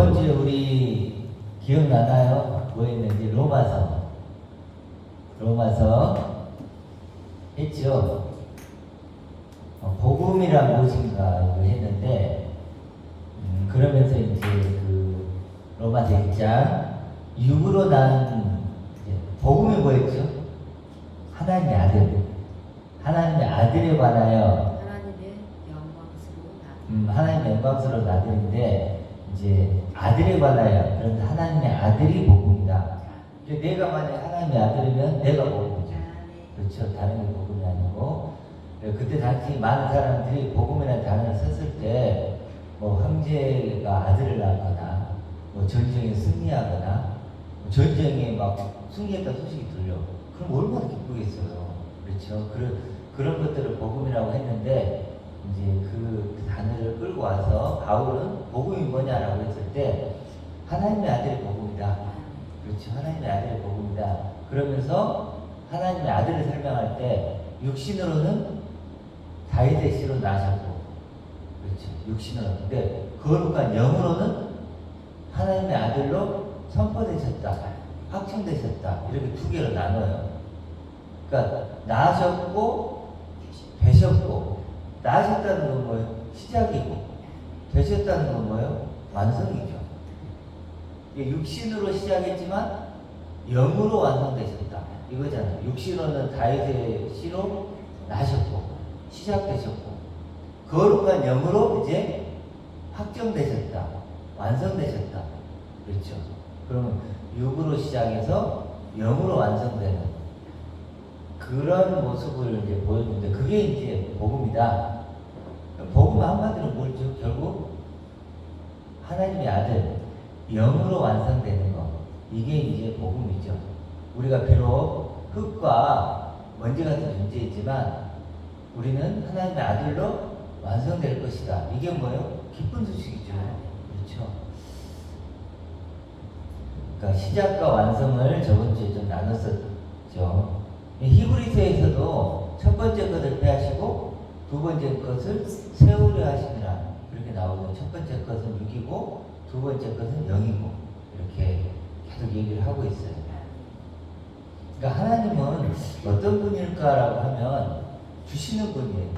저번 주에 우리 기억나나요? 뭐 했는지 로마서 했죠. 복음이란 무엇인가 이거 했는데 그러면서 이제 그 로마서 1장 6으로 난 복음이 뭐였죠? 하나님의 아들. 하나님의 아들에 관하여 하나님의 영광스러운 아들인데 이제 아들에 관하여 그런데 하나님의 아들이 복음이다. 내가 만약 하나님의 아들이면 내가 복음이죠. 그렇죠. 다른 게 복음이 아니고 그때 당시 많은 사람들이 복음이라는 단어를 썼을 때 뭐 황제가 아들을 낳거나 뭐 전쟁에 승리하거나 뭐 전쟁에 막 승리했다는 소식이 들려. 그럼 얼마나 기쁘겠어요. 그렇죠. 그런 것들을 복음이라고 했는데 이제 그 단어를 끌고 와서 바울은 복음이 뭐냐라고 했을 때 하나님의 아들의 복음이다. 그렇죠. 하나님의 아들의 복음이다. 그러면서 하나님의 아들을 설명할 때 육신으로는 다윗의 씨로 나셨고, 그렇죠. 육신으로는. 근데 거룩한 영으로는 하나님의 아들로 선포되셨다. 확정되셨다. 이렇게 두 개로 나눠요. 그러니까 나셨고 되셨고 나셨다는 건 뭐예요? 시작이고 되셨다는 건 뭐예요? 완성이죠. 육신으로 시작했지만 영으로 완성되셨다. 이거잖아요. 육신으로는 다윗의 씨로 나셨고 시작되셨고 거룩한 영으로 이제 확정되셨다. 완성되셨다. 그렇죠. 그러면 육으로 시작해서 영으로 완성되는 그런 모습을 이제 보여주는데 그게 이제 복음이다. 복음 한마디로 뭐죠? 결국 하나님의 아들 영으로 완성되는 것 이게 이제 복음이죠. 우리가 비록 흙과 먼지 같은 존재이지만 우리는 하나님의 아들로 완성될 것이다. 이게 뭐예요? 기쁜 소식이죠. 그렇죠. 그러니까 시작과 완성을 저번 주에 좀 나눴었죠. 히브리서에서도 첫 번째 것을 폐하시고 두 번째 것을 세우려 하시니라 이렇게 나오고 첫 번째 것은 육이고 두 번째 것은 영이고 이렇게 계속 얘기를 하고 있어요. 그러니까 하나님은 어떤 분일까라고 하면 주시는 분이에요.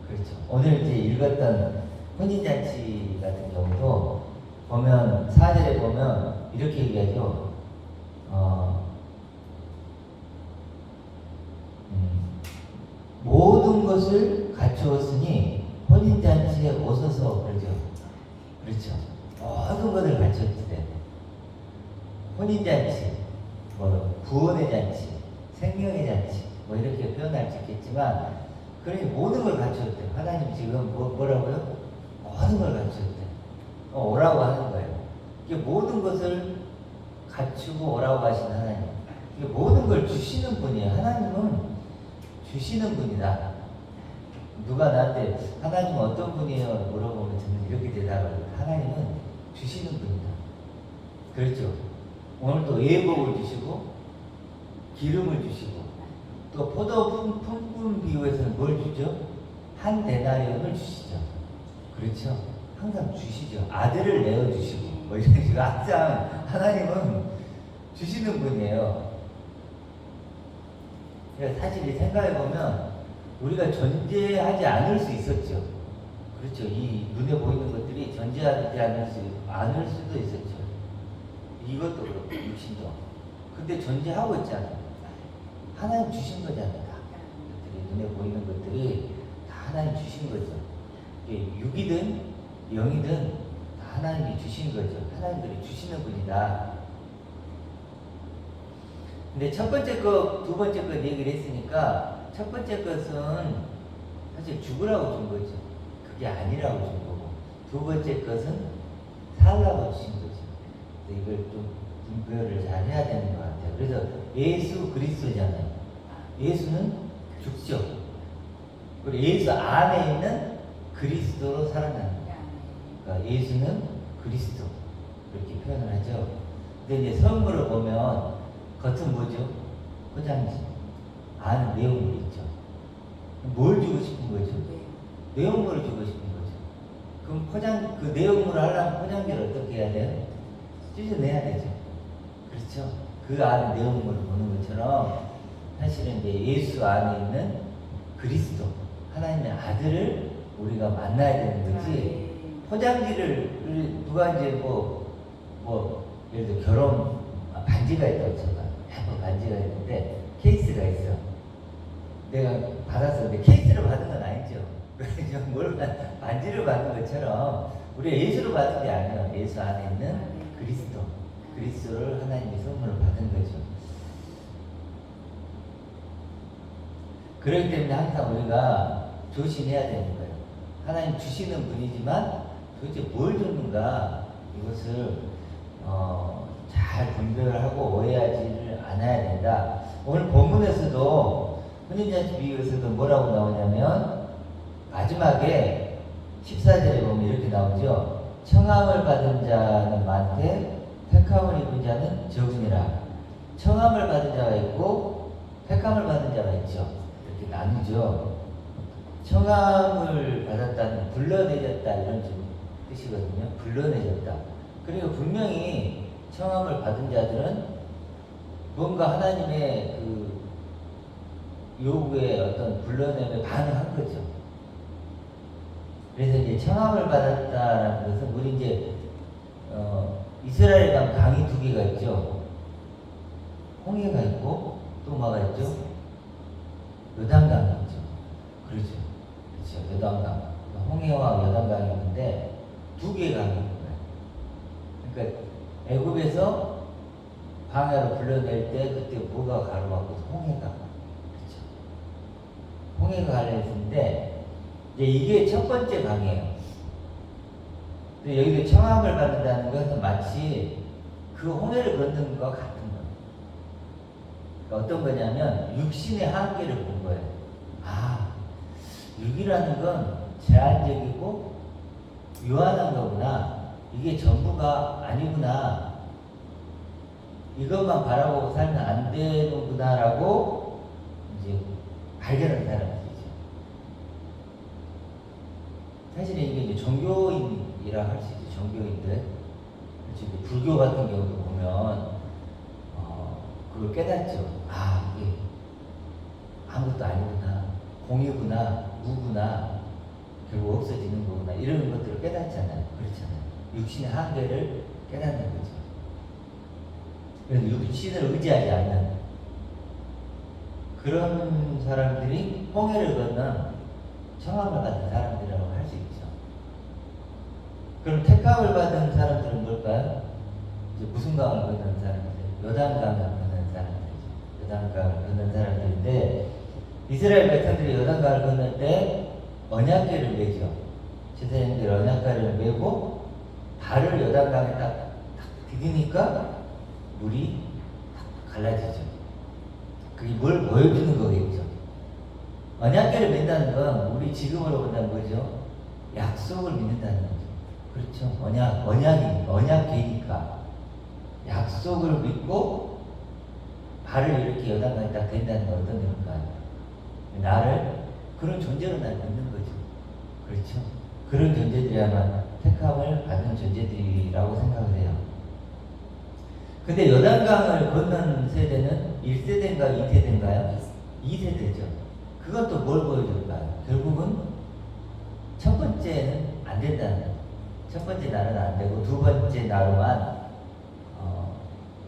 그렇죠. 오늘 이제 읽었던 혼인잔치 같은 경우도 보면 4절에 보면 이렇게 얘기하죠. 모든 것을 갖추었으니 혼인잔치에 오소서 그러죠. 그렇죠. 모든 것을 갖추었을 때 혼인잔치, 뭐 구원의 잔치, 생명의 잔치 뭐 이렇게 표현할 수 있겠지만 그러니 모든 걸 갖추었대요. 하나님 지금 뭐라고요? 모든 걸 갖추었대요. 오라고 하는 거예요. 이게 모든 것을 갖추고 오라고 하신 하나님. 이게 모든 걸 주시는 분이에요. 하나님은 주시는 분이다. 누가 나한테 하나님은 어떤 분이에요? 물어보면 저는 이렇게 대답을 해요. 하나님은 주시는 분이다. 그렇죠. 오늘도 예복을 주시고 기름을 주시고 또 포도 품꾼 비유에서는 뭘 주죠? 한 데나리온을 주시죠. 그렇죠. 항상 주시죠. 아들을 내어주시고 뭐 이런 식으로 항상 하나님은 주시는 분이에요. 사실 생각해보면 우리가 존재하지 않을 수 있었죠. 그렇죠. 이 눈에 보이는 것들이 존재하지 않을 수도 있었죠. 이것도 그렇고 육신도. 근데 존재하고 있잖아요. 하나님 주신 거잖아요. 눈에 보이는 것들이 다 하나님 주신 거죠. 육이든 영이든 다 하나님이 주신 거죠. 하나님들이 주시는 분이다. 근데 첫 번째 것, 두 번째 것 얘기를 했으니까 첫 번째 것은 사실 죽으라고 준 거죠. 그게 아니라고 준 거고 두 번째 것은 살라고 주신 거죠. 이걸 좀 분별을 잘 해야 되는 것 같아요. 그래서 예수 그리스도잖아요. 예수는 죽죠. 그리고 예수 안에 있는 그리스도로 살아나는 거예요. 그러니까 예수는 그리스도 이렇게 표현을 하죠. 근데 이제 선물을 보면 겉은 뭐죠? 포장지. 안은 내용물이 있죠. 뭘 주고 싶은 거죠? 내용물을 주고 싶은 거죠. 그럼 그 내용물을 하려면 포장지를 어떻게 해야 돼요? 찢어내야 되죠. 그렇죠? 그 안에 내용물을 보는 것처럼 사실은 이제 예수 안에 있는 그리스도, 하나님의 아들을 우리가 만나야 되는 거지. 포장지를 누가 이제 예를 들어 결혼 반지가 있다고 쳐봐. 예쁜 반지가 있는데 케이스가 있어. 내가 받았었는데 케이스를 받은 건 아니죠. 그래서 뭘 반지를 받은 것처럼 우리가 예수를 받은 게 아니에요. 예수 안에 있는 그리스도를 하나님의 선물을 받은 거죠. 그렇기 때문에 항상 우리가 조심해야 되는 거예요. 하나님 주시는 분이지만 도대체 뭘 줬는가 이것을 잘 분별하고 오해하지를 않아야 된다. 오늘 본문에서도 혼인잔치 비유에서도 뭐라고 나오냐면 마지막에 14절에 보면 이렇게 나오죠. 청함을 받은 자는 많되 택함을 입은 자는 적으니라. 청함을 받은 자가 있고 택함을 받은 자가 있죠. 이렇게 나누죠. 청함을 받았다는 불러내졌다 이런 뜻이거든요. 불러내졌다. 그리고 분명히 청함을 받은 자들은 뭔가 하나님의 그 요구에 어떤 불러냄에 반응한 거죠. 그래서 이제 청함을 받았다는 것은 우리 이제 이스라엘 강이 두 개가 있죠. 홍해가 있고 또 뭐가 있죠? 요단강이 있죠. 그렇죠. 그렇죠. 요단강. 홍해와 요단강이 있는데 두 개의 강이 있는 거예요. 그러니까 애굽에서 광야로 불러낼 때 그때 뭐가 가로막고 홍해가. 그렇죠. 홍해가 가려있는데 이제 이게 첫 번째 강이에요. 근데 여기도 청함을 받는다는 것은 마치 그 홍해를 걷는 것과 같은 거예요. 그러니까 어떤 거냐면 육신의 한계를 본 거예요. 아, 육이라는 건 제한적이고 유한한 거구나. 이게 전부가 아니구나. 이것만 바라보고 살면 안 되는구나라고 이제 발견한 사람들이죠. 사실은 이게 이제 종교인이라 할 수 있죠. 종교인들. 그렇죠. 불교 같은 경우도 보면 그걸 깨닫죠. 아, 이게 아무것도 아니구나. 공이구나. 무구나. 결국 없어지는 거구나. 이런 것들을 깨닫잖아요. 그렇잖아요. 육신의 한계를 깨닫는 거죠. 그래서 육신을 의지하지 않는 그런 사람들이 홍해를 건넌 청함을 받은 사람들이라고 할 수 있죠. 그럼 택함을 받은 사람들은 뭘까요? 이제 무슨 강을 건넌 사람들? 요단강을 건넌 사람들이죠. 요단강을 건넌 사람들인데 이스라엘 백성들이 요단강을 건널 때 언약궤를 메죠. 제사장들이 언약궤를 메고 발을 요단강에 딱 디디니까 물이 갈라지죠. 그게 뭘 보여주는 거겠죠. 언약궤를 맨다는 건 우리 지금으로 본다는 거죠. 약속을 믿는다는 거죠. 그렇죠. 언약궤니까 약속을 믿고 발을 이렇게 요단강에 딱 댄다는 건 어떤 의미일까요? 나를 그런 존재로 날 믿는 거죠. 그렇죠. 그런 존재들이야만 택함을 받는 존재들이라고 생각을 해요. 근데 요단강을 건넌 세대는 1세대인가 2세대인가요? 2세대죠. 그건 또 뭘 보여줄까요? 결국은 첫 번째는 안 된다는 거예요. 첫 번째 날은 안 되고 두 번째 날로만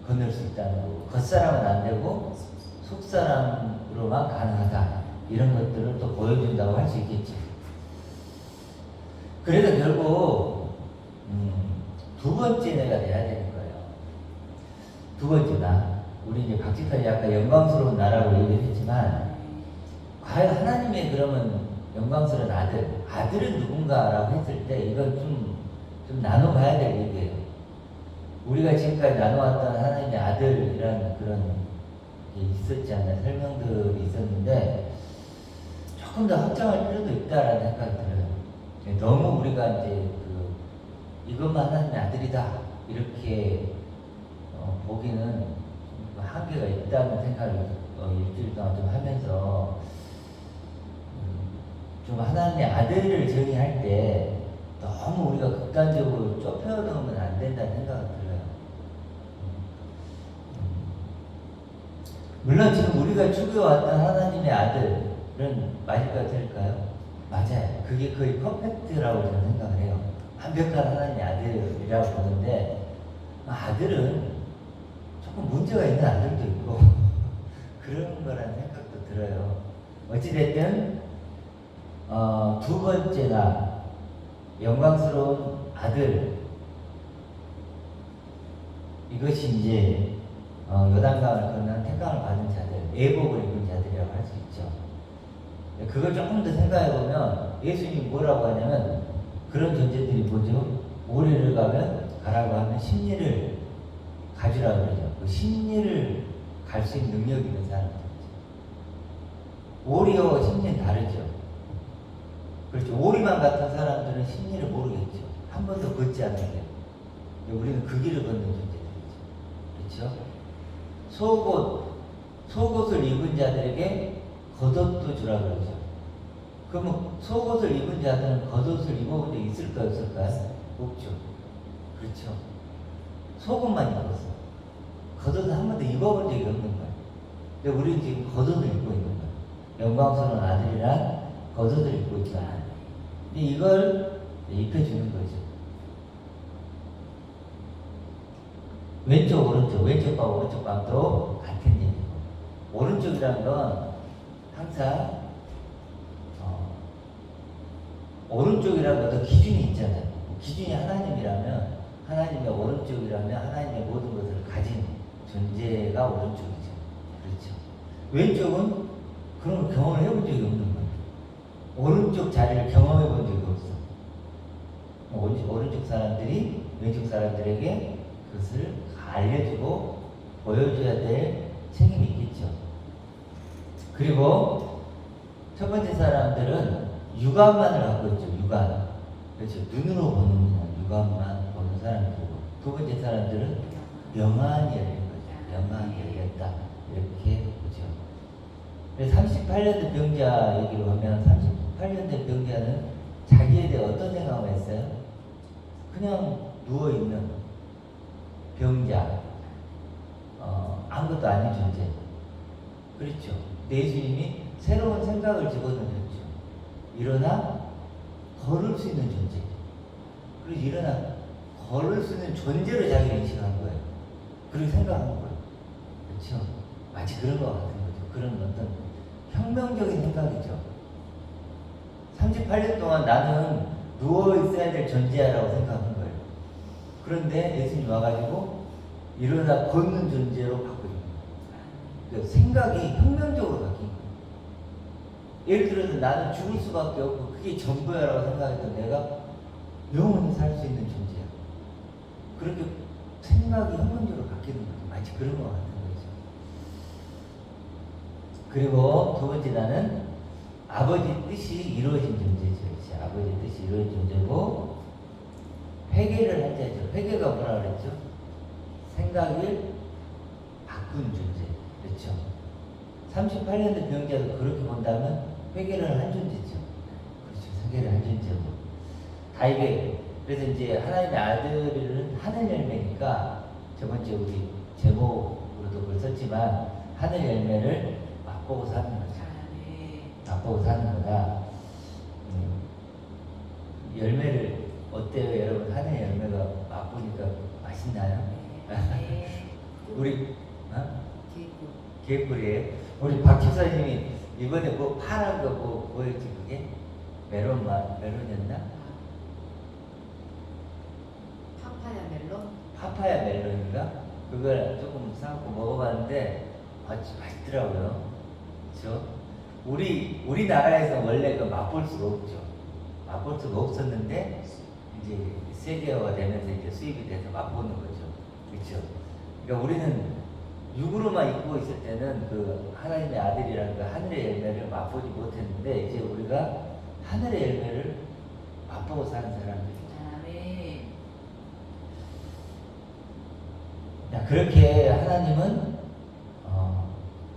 건널 수 있다는 거고 겉사람은 안 되고 속사람으로만 가능하다. 이런 것들을 또 보여준다고 할 수 있겠죠. 그래서 결국 두 번째 내가 돼야 되는 거예요. 두 번째다. 우리 이제 박지선이 아까 영광스러운 나라고 얘기를 했지만 과연 하나님의 그러면 영광스러운 아들은 누군가라고 했을 때 이건 좀 나눠봐야 될 얘기예요. 우리가 지금까지 나눠왔던 하나님의 아들이라는 그런 게 있었지 않나 설명들이 있었는데 조금 더 확정할 필요도 있다라는 생각이 들어요. 너무 우리가 이제 이것만 하나님의 아들이다 이렇게 보기는 한계가 있다는 생각을 일주일 동안 좀 하면서 좀 하나님의 아들을 정의할 때 너무 우리가 극단적으로 좁혀 놓으면 안 된다는 생각이 들어요. 물론 지금 우리가 추구해왔던 하나님의 아들은 맞을까요? 틀릴까요? 맞아요. 그게 거의 퍼펙트라고 저는 생각을 해요. 완벽한 하나님의 아들이라고 보는데 아들은 조금 문제가 있는 아들도 있고 그런 거라는 생각도 들어요. 어찌됐든 두 번째나 영광스러운 아들, 이것이 이제 요단강을 건넌 택감을 받은 자들, 애복을 입은 자들이라고 할 수 있죠. 그걸 조금 더 생각해 보면 예수님이 뭐라고 하냐면 그런 존재들이 뭐죠? 오리를 가라고 하면 심리를 가주라고 그러죠. 그 심리를 갈 수 있는 능력이 있는 사람들이죠. 오리와 심리는 다르죠. 그렇죠. 오리만 같은 사람들은 심리를 모르겠죠. 한 번도 걷지 않는데 우리는 그 길을 걷는 존재들이죠. 그렇죠? 속옷을 입은 자들에게 겉옷도 주라 그러죠. 그러면 속옷을 입은 자들은 겉옷을 입어본 적 있을까요? 없을까요? 없죠. 그렇죠. 속옷만 입었어. 겉옷은 한 번도 입어본 적이 없는 거예요. 근데 우리는 지금 겉옷을 입고 있는 거예요. 영광스러운 아들이란 겉옷을 입고 있잖아요. 근데 이걸 입혀주는 거죠. 왼쪽, 오른쪽, 왼쪽과 오른쪽과도 같은 얘기고, 오른쪽이라는 건 항상 오른쪽이라는 것도 기준이 있잖아요. 기준이 하나님이라면, 하나님의 오른쪽이라면 하나님의 모든 것을 가진 존재가 오른쪽이죠. 그렇죠. 왼쪽은 그런 걸 경험을 해본 적이 없는 거예요. 오른쪽 자리를 경험해 본 적이 없어. 오른쪽 사람들이 왼쪽 사람들에게 그것을 알려주고 보여줘야 될 책임이 있겠죠. 그리고 첫 번째 사람들은 육안만을 갖고 있죠. 육안. 그렇죠. 눈으로 보는 육안만 보는 사람들이고, 두 번째 사람들은 영안이 열린 거죠. 영안이 열렸다. 이렇게 보죠. 38년 된 병자 얘기로 하면 38년 된 병자는 자기에 대해 어떤 생각을 했어요? 그냥 누워있는 병자, 아무것도 아닌 존재. 그렇죠. 예수님이 새로운 생각을 집어넣었죠. 일어나 걸을 수 있는 존재. 그리고 일어나 걸을 수 있는 존재로 자기를 인식한 거예요. 그렇게 생각한 거예요. 그렇죠. 마치 그런 것 같은 거죠. 그런 어떤 혁명적인 생각이죠. 38년 동안 나는 누워있어야 될 존재라고 생각한 거예요. 그런데 예수님 와가지고 일어나 걷는 존재로 바꿔준 거예요. 그러니까 생각이 혁명적으로 바뀐 거예요. 예를 들어서 나는 죽을 수밖에 없고 그게 전부야라고 생각했던 내가 영원히 살 수 있는 존재야. 그렇게 생각이 혁명적으로 바뀌는 거죠. 마치 그런 것 같은 거죠. 그리고 두 번째 나는 아버지 뜻이 이루어진 존재죠. 아버지 뜻이 이루어진 존재고, 회개를 한 자죠. 회개가 뭐라 그랬죠? 생각을 바꾼 존재. 그렇죠. 38년 된 병자도 그렇게 본다면 회개를 한 존재죠. 그렇죠. 회개를 한 존재고. 다이게, 그래서 이제 하나님의 아들은 하늘 열매니까, 저번주에 우리 제목으로도 그걸 썼지만, 하늘 열매를 맛보고 사는 거죠. 맛보고 사는 거다. 열매를 어때요, 여러분? 하늘 열매가 맛보니까 맛있나요? 네. 우리 개꿀이에요. 우리 박 집사님이 이번에 뭐 파란 거 뭐였지 그게? 멜론이었나? 파파야 멜론인가? 그걸 조금 사갖고 먹어봤는데 맛있더라고요. 그렇죠? 우리나라에서 원래 그 맛볼 수가 없죠. 맛볼 수가 없었는데 이제 세계화가 되면서 이제 수입이 돼서 맛보는 거죠. 그렇죠? 그러니까 우리는 육으로만 입고 있을 때는 그 하나님의 아들이라는 그 하늘의 열매를 맛보지 못했는데, 이제 우리가 하늘의 열매를 맛보고 사는 사람들이죠. 그렇게 하나님은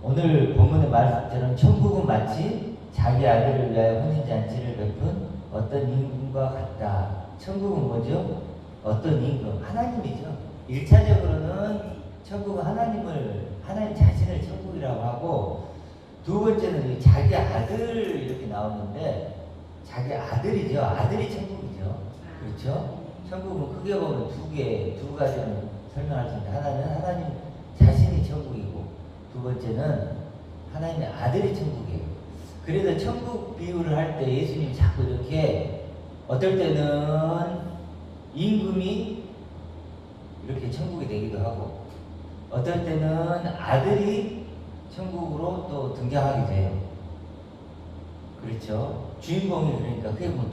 오늘 본문의 말씀처럼 천국은 마치 자기 아들을 위하여 혼인잔치를 베푼 어떤 임금과 같다. 천국은 뭐죠? 어떤 임금? 하나님이죠. 1차적으로는 천국은 하나님 자신을 천국이라고 하고, 두 번째는 자기 아들 이렇게 나오는데, 자기 아들이죠. 아들이 천국이죠. 그렇죠? 천국은 크게 보면 두 가지는 설명할 수 있는데, 하나는 하나님 자신이 천국이고, 두 번째는 하나님의 아들이 천국이에요. 그래서 천국 비유를 할 때 예수님이 자꾸 이렇게 어떨 때는 임금이 이렇게 천국이 되기도 하고, 어떨 때는 아들이 천국으로 또 등장하게 돼요. 그렇죠? 주인공이 그러니까 그게 뭐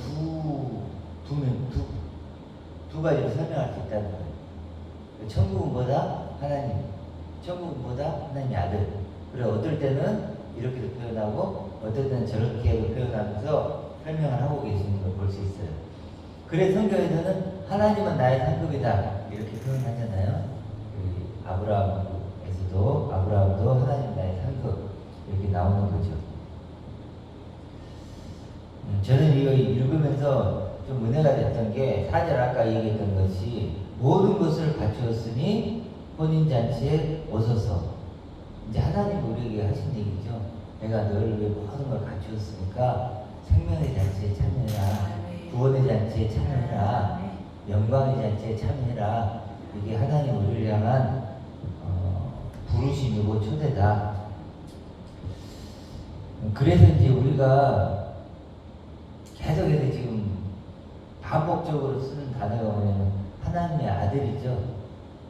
두 가지로 설명할 수 있다는 거예요. 천국은 뭐다? 하나님. 천국은 뭐다? 하나님의 아들. 그리고 어떨 때는 이렇게도 표현하고, 어떨 때는 저렇게도 표현하면서 설명을 하고 계시는 걸 볼 수 있어요. 그래서 성경에서는 하나님은 나의 상급이다 이렇게 표현하잖아요. 아브라함도 하나님 나의 상급 이렇게 나오는 거죠. 저는 이거 읽으면서 좀 은혜가 됐던 게 4절 아까 얘기했던 것이 모든 것을 갖추었으니 혼인잔치에 오소서. 이제 하나님 우리에게 하신 얘기죠. 내가 너를 위해 모든 걸 갖추었으니까 생명의 잔치에 참여해라. 구원의 잔치에 참여해라. 영광의 잔치에 참여해라. 이게 하나님 우리를 향한 부르심이고 초대다. 그래서 이제 우리가 계속해서 지금 반복적으로 쓰는 단어가 뭐냐면 하나님의 아들이죠.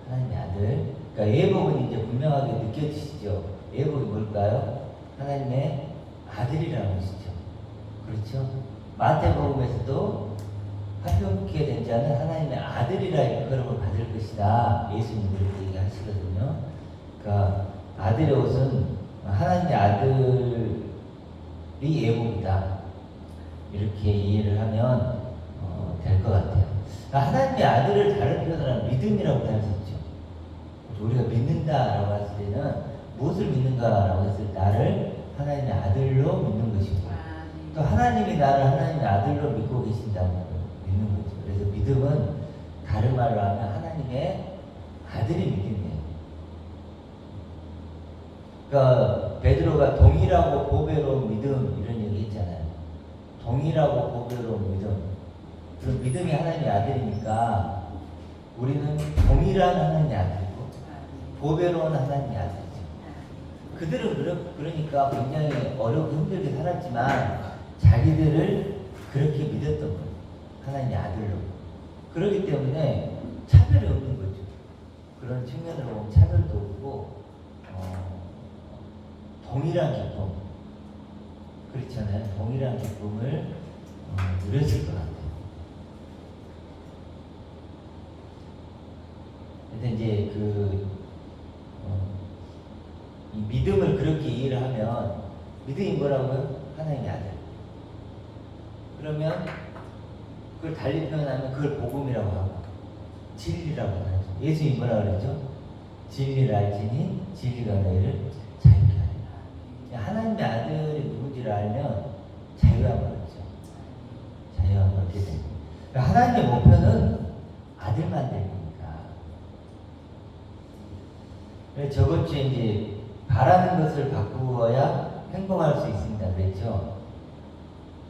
하나님의 아들. 그러니까 예복은 이제 분명하게 느껴지시죠. 예복이 뭘까요? 하나님의 아들이라는 것이죠. 그렇죠? 마태복음에서도 화평케 된 자는 하나님의 아들이라 일컬음을 받을 것이다. 예수님 그렇게 얘기하시거든요. 그러니까 아들의 옷은 하나님의 아들이 예복이다. 이렇게 이해를 하면 될 것 같아요. 그러니까 하나님의 아들을 다른 표현으로 믿음이라고 할 수 있죠. 우리가 믿는다라고 했을 때는 무엇을 믿는가라고 했을 때 나를 하나님의 아들로 믿는 것이고, 또 하나님이 나를 하나님의 아들로 믿고 계신다는 걸 믿는 거죠. 그래서 믿음은 다른 말로 하면 하나님의 아들이 믿음이에요. 그러니까 베드로가 동일하고 보배로운 믿음 이런 얘기 했잖아요. 동일하고 보배로운 믿음. 그럼 믿음이 하나님의 아들이니까 우리는 동일한 하나님의 아들이고 보배로운 하나님의 아들이죠. 그들은 그러니까 굉장히 어렵고 힘들게 살았지만 자기들을 그렇게 믿었던 거예요. 하나님의 아들로. 그렇기 때문에 차별이 없는 거죠. 그런 측면으로 보면 차별도 없고 동일한 기쁨. 그렇잖아요. 동일한 기쁨을 누렸을 것 같아요. 근데 이제 이 믿음을 그렇게 이해를 하면 믿음이 뭐라고요? 하나님의 아들. 그러면 그걸 달리 표현하면 그걸 복음이라고 하고 진리라고 하죠. 예수님이 뭐라고 그랬죠? 진리를 알지니 진리가 너희를 자유케 하리라. 하나님의 아들이 누군지를 알면 자유함을 얻죠. 자유함을 얻게 됩니다. 그러니까 하나님의 목표는 아들만 되니까. 그래서 저번 주에 이제 바라는 것을 바꾸어야 행복할 수 있습니다. 그랬죠?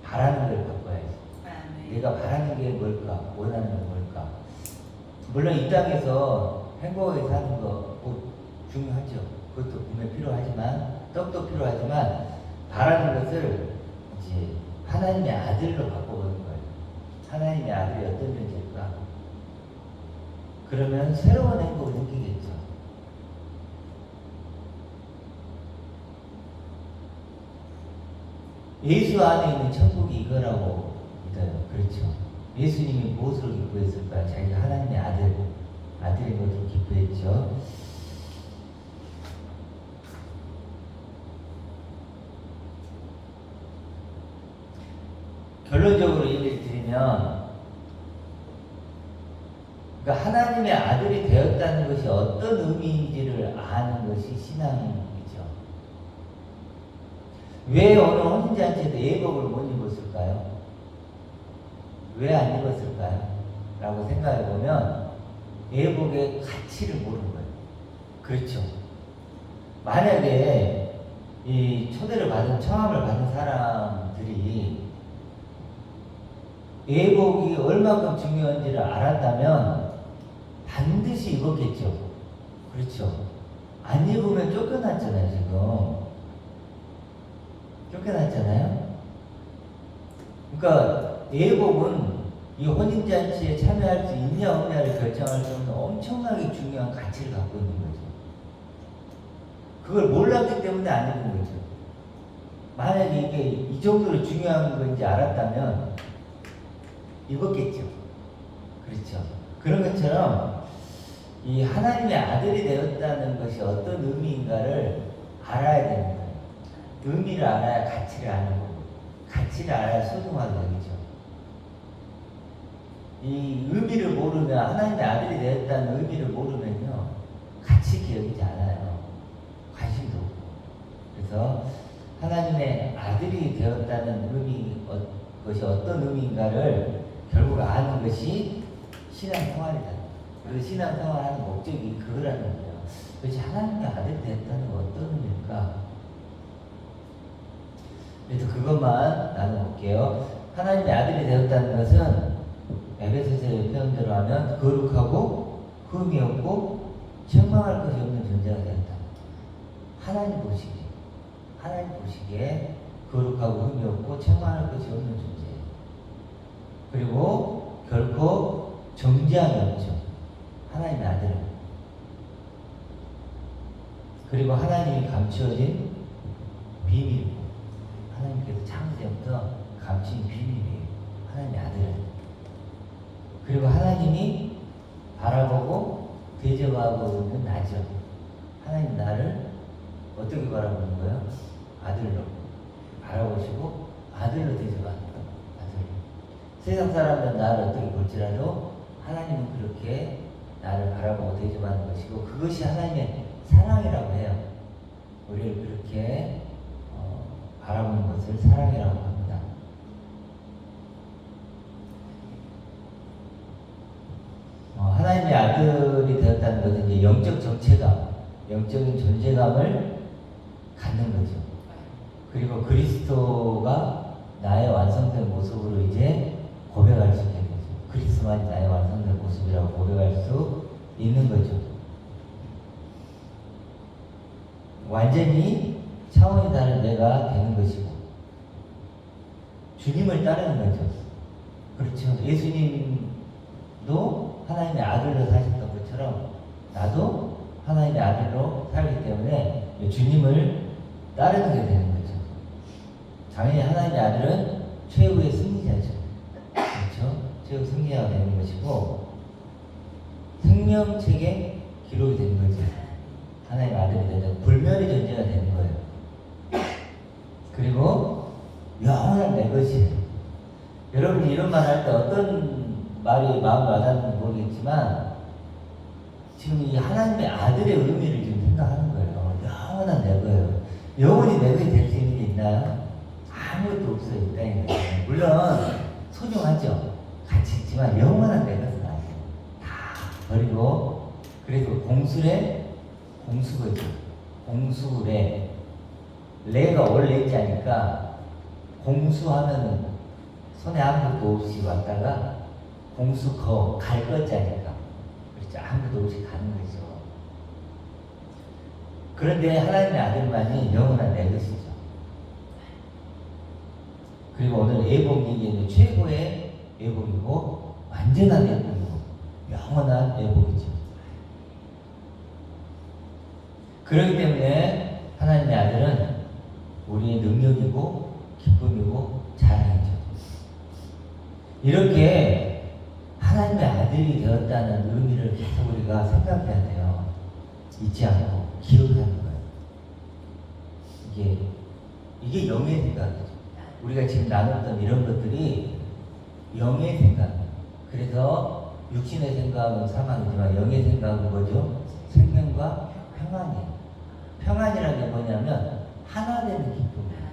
바라는 걸 바꿔야지. 내가 바라는 게 뭘까? 원하는 게 뭘까? 물론 이 땅에서 행복하게 사는 거 중요하죠. 그것도 분명히 필요하지만, 떡도 필요하지만, 바라는 것을 이제 하나님의 아들로 바꿔보는 거예요. 하나님의 아들이 어떤 존재일까? 그러면 새로운 행복을 느끼겠죠. 예수 안에 있는 천국이 이거라고 믿어요. 그렇죠. 예수님이 무엇으로 기뻐했을까요? 자기가 하나님의 아들인 것으로 기뻐했죠. 결론적으로 얘기를 드리면, 그러니까 하나님의 아들이 되었다는 것이 어떤 의미인지를 아는 것이 신앙이죠. 왜 어느 혼인잔치에도 예복을 못 입었을까요? 왜 안 입었을까요? 라고 생각해 보면 애복의 가치를 모르는 거예요. 그렇죠. 만약에 이 초대를 받은, 청함을 받은 사람들이 애복이 얼마큼 중요한지를 알았다면 반드시 입었겠죠. 그렇죠. 안 입으면 쫓겨났잖아요, 지금. 쫓겨났잖아요. 그러니까 애복은 이 혼인잔치에 참여할 수 있냐 없냐를 결정할 수 있는 엄청나게 중요한 가치를 갖고 있는 거죠. 그걸 몰랐기 때문에 안 입은 거죠. 만약에 이게 이 정도로 중요한 건지 알았다면 입었겠죠. 그렇죠. 그런 것처럼 이 하나님의 아들이 되었다는 것이 어떤 의미인가를 알아야 되는 거예요. 의미를 알아야 가치를 아는 거고, 가치를 알아야 소중하게 되죠. 이 의미를 모르면, 하나님의 아들이 되었다는 의미를 모르면요, 가치 기억이지 않아요. 관심도 없고. 그래서 하나님의 아들이 되었다는 것이 어떤 의미인가를 결국 아는 것이 신앙생활이다. 그 신앙생활하는 목적이 그거라는 거예요. 도대체 하나님의 아들이 되었다는 건 어떤 의미일까? 그래서 그것만 나눠볼게요. 하나님의 아들이 되었다는 것은 에베소서의 표현대로 하면 거룩하고 흠이 없고 책망할 것이 없는 존재가 되었다. 하나님 보시기에 거룩하고 흠이 없고 책망할 것이 없는 존재예요. 그리고 결코 정죄함이 없죠. 하나님의 아들은. 그리고 하나님이 감추어진 비밀이고, 하나님께서 창세부터 감춘 비밀이에요. 하나님의 아들은. 그리고 하나님이 바라보고 대접하고 있는 나죠. 하나님 나를 어떻게 바라보는 거예요? 아들로 바라보시고 아들로 대접하는 거예요. 아들로. 세상 사람들은 나를 어떻게 볼지라도 하나님은 그렇게 나를 바라보고 대접하는 것이고, 그것이 하나님의 사랑이라고 해요. 우리를 그렇게 바라보는 것을 사랑이라고 합니다. 하나님의 아들이 되었다는 것은 이제 영적 정체감, 영적인 존재감을 갖는 거죠. 그리고 그리스도가 나의 완성된 모습으로 이제 고백할 수 있는 거죠. 그리스도만이 나의 완성된 모습이라고 고백할 수 있는 거죠. 완전히 차원이 다른 내가 되는 것이고, 주님을 따르는 거죠. 그렇죠. 예수님도 하나님의 아들로 사셨던 것처럼 나도 하나님의 아들로 살기 때문에 주님을 따르는 게 되는 거죠. 당연히 하나님의 아들은 최후의 승리자죠. 그렇죠? 최후 승리자가 되는 것이고, 생명책에 기록이 되는 거죠. 하나님의 아들이 되는 불멸의 존재가 되는 거예요. 그리고 영원한 내 것이에요. 여러분이 이런 말 할 때 어떤 말이 마음에 와닿는지 모르겠지만, 지금 이 하나님의 아들의 의미를 지금 생각하는 거예요. 영원한 내 거예요. 영원히 내 것이 될 수 있는 게 있나요? 아무것도 없어요. 물론 소중하죠. 가치 있지만 영원한 내 것은 아니에요. 다 버리고, 그래도 공수거죠. 공수래. 레가 원래 있지 않으니까 공수하면은 손에 아무것도 없이 왔다가 공수거 갈 거자니까, 그렇죠. 아무것도 없이 가는 거죠. 그런데 하나님의 아들만이 영원한 내 것이죠. 그리고 오늘 애복 얘기는 최고의 애복이고 완전한 애복이고 영원한 애복이죠. 그렇기 때문에 하나님의 아들은 우리의 능력이고 기쁨이고 자랑이죠. 이렇게 하나님의 아들이 되었다는 의미를 계속 우리가 생각해야 돼요. 잊지 않고 기억하는 거예요. 이게 영의 생각이죠. 우리가 지금 나눴던 이런 것들이 영의 생각이에요. 그래서 육신의 생각은 사망이지만 영의 생각은 뭐죠? 생명과 평안이에요. 평안이라는 게 뭐냐면 하나 되는 기쁨이에요.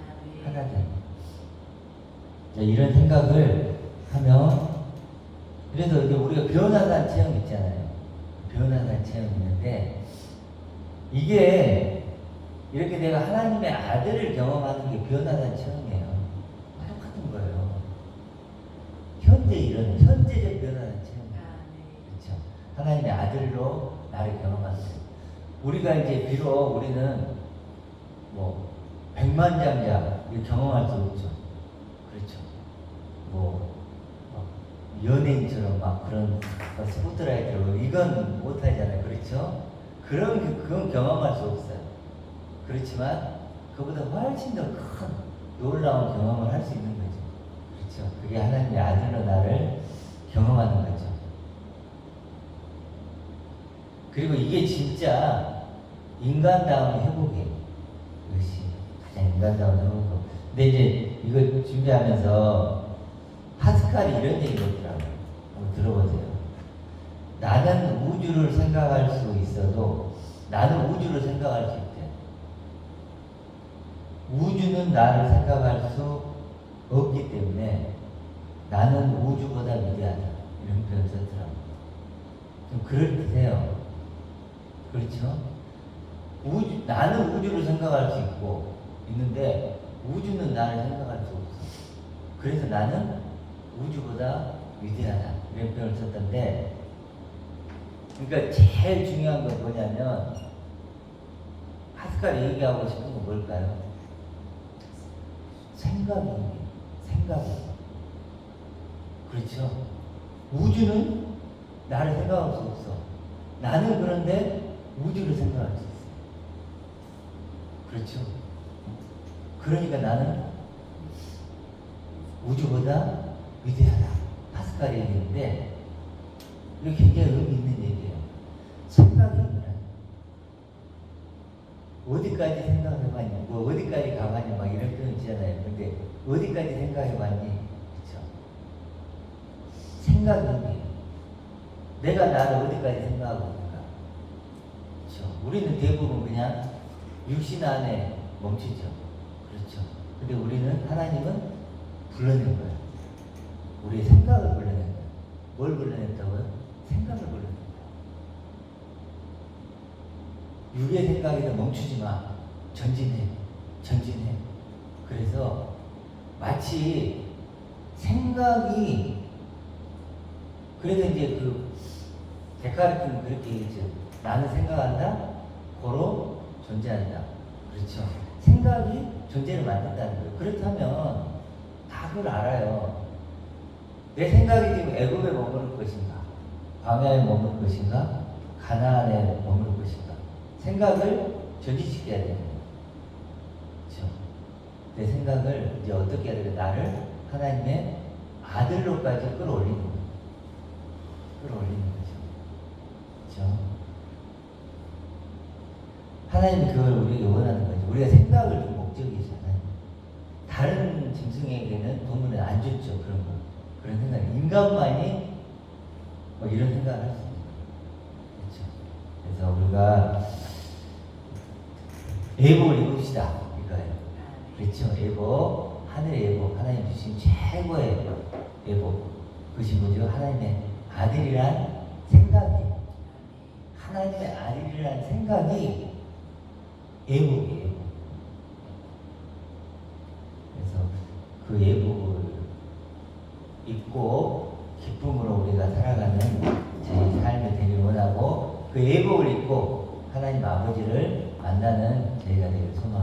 하나 되는. 이런 생각을 하면 그래서 이제 우리가 변화산 체험 있잖아요. 변화산 체험 있는데 이게 이렇게 내가 하나님의 아들을 경험하는 게 변화산 체험이에요. 똑같은 거예요. 현재 이런 현재적 변화산 체험이에요. 그렇죠. 하나님의 아들로 나를 경험하는 거예요. 우리가 이제 비록 우리는 뭐 백만장자 경험할 수 없죠. 그렇죠. 뭐 연예인처럼 막 그런 스포트라이트로 이건 못하잖아요. 그렇죠? 그건 경험할 수 없어요. 그렇지만 그보다 훨씬 더 큰 놀라운 경험을 할 수 있는 거죠. 그렇죠? 그게 하나님의 아들로 나를 경험하는 거죠. 그리고 이게 진짜 인간다운 회복이에요. 이것이 가장 인간다운 회복이고. 근데 이제 이걸 준비하면서 파스칼이 이런 얘기를 했더라고요. 한번 들어보세요. 나는 우주를 생각할 수 있어도 나는 우주를 생각할 수 있대. 우주는 나를 생각할 수 없기 때문에 나는 우주보다 위대하다. 이런 표현을 썼더라고요. 좀 그럴듯해요. 그렇죠? 나는 우주를 생각할 수 있는데 우주는 나를 생각할 수 없어. 그래서 나는 우주보다 위대하다. 이런 표현을 썼던데, 그러니까 제일 중요한 건 뭐냐면 파스칼이 얘기하고 싶은 건 뭘까요? 생각이에요. 그렇죠? 우주는 나를 생각할 수 없어. 나는 그런데 우주를 생각할 수 있어. 그렇죠? 그러니까 나는 우주보다 위대하다. 파스칼이 얘기했는데 이게 굉장히 의미 있는 얘기예요. 생각이 있는 어디까지 생각해봤니? 뭐 어디까지 가봤니? 막 이런 표현 있잖아요. 근데 어디까지 생각해봤니? 그렇죠? 생각이 의미예요. 내가 나를 어디까지 생각하고 있는가? 그렇죠? 우리는 대부분 그냥 육신 안에 멈추죠. 그렇죠? 근데 우리는 하나님은 불러낸 거예요. 우리의 생각을 불러낸 거예요. 뭘 불러냈다고요? 생각을 불러낸 거예요. 육의 생각에서 멈추지 마. 전진해. 그래서 마치 생각이, 그래서 이제 데카르트는 그렇게 얘기했죠. 나는 생각한다, 고로 존재한다. 그렇죠. 생각이 존재를 만든다는 거예요. 그렇다면 다 그걸 알아요. 내 생각이 지금 애굽에 머무를 것인가, 광야에 머무를 것인가, 가나안에 머무를 것인가. 생각을 전진시켜야 되는 거예요. 그렇죠. 내 생각을 이제 어떻게 해야 되나, 나를 하나님의 아들로까지 끌어올리는 거예요. 끌어올리는 거죠. 그렇죠. 하나님이 그걸 우리에게 원하는 거죠. 우리가 생각을 좀 목적이잖아요. 다른 짐승에게는 동물은 안 줬죠. 그런 생각. 인간만이 뭐 이런 생각을 할 수 있는 거예요. 그렇죠. 그래서 우리가 애복을 입읍시다. 이거예요. 그렇죠. 애복, 하늘의 애복, 하나님 주신 최고의 애복. 그것이 뭐죠? 하나님의 아들이란 생각이, 하나님의 아들이란 생각이 애복이에요. 그래서 그 애복을 입고 기쁨으로 우리가 살아가는 제 삶이 되길 원하고, 그 애복을 입고 하나님 아버지를 만나는 저희가 되길 소망합니다.